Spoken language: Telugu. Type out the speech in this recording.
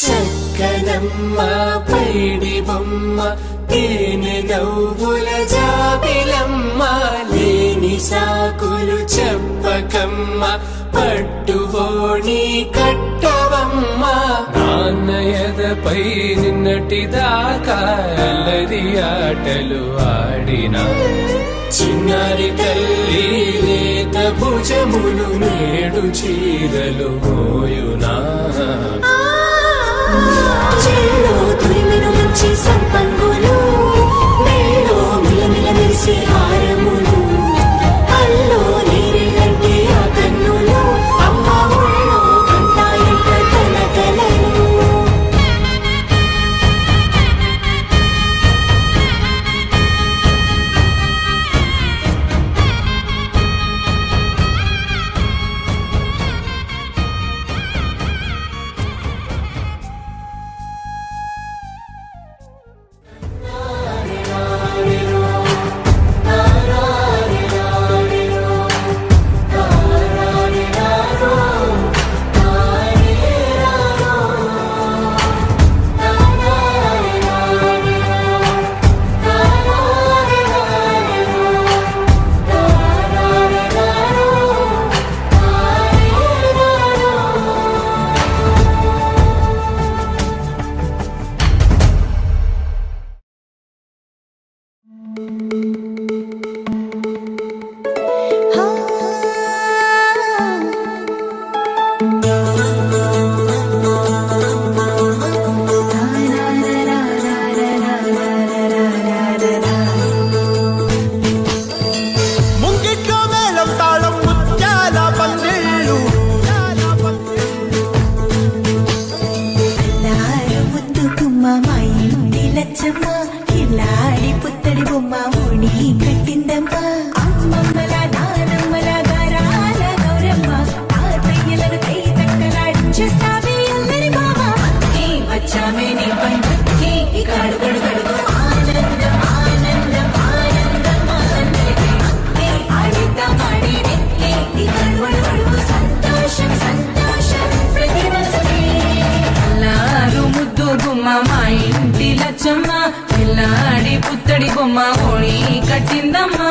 చక్కనమ్మ పైడి బొమ్మ తేనె నవ్వుల జాబిలమ్మ లేని సాకులు చెప్పకమ్మ పట్టువోణి కట్టవమ్మ నాన్నయదపై నిన్నటిదాకా అల్లరి ఆటలు ఆడినా చిన్నారి తల్లి లేత భుజములు నేడు చీరలు మోయునా చెల్లో తురిమిన మంచి సంపంగులు మెల్లో మిలమిల మెరిసే హారములు అల్లో నీరెలంటే ఆ కన్నులు అమ్మ ఒళ్ళో కంటాయంట తన కలలు కిల్లాడి పుత్తడి బొమ్మ ఓణి కట్టిందమ్మ అమ్మమ్మల నానమ్మల గారాల గౌరమ్మ తాతయ్యలను కై తక్కలాడించేస్తావే అల్లరి బావ వచ్చామే నీ పండుకి ఇక అడుగడు గడుగు ఆనందం ఆనందం ఆనందం అందరికీ ఆడిద్దాం ఆడి ఇక అడుగడు సంతోషం సంతోషం ప్రతి మనసుకి అల్లారు ముద్దు గుమ్మ మా ఇంటి లచ్చమ్మ పిల్లాడి పుత్తడి బొమ్మ ఓణి కట్టిందమ్మా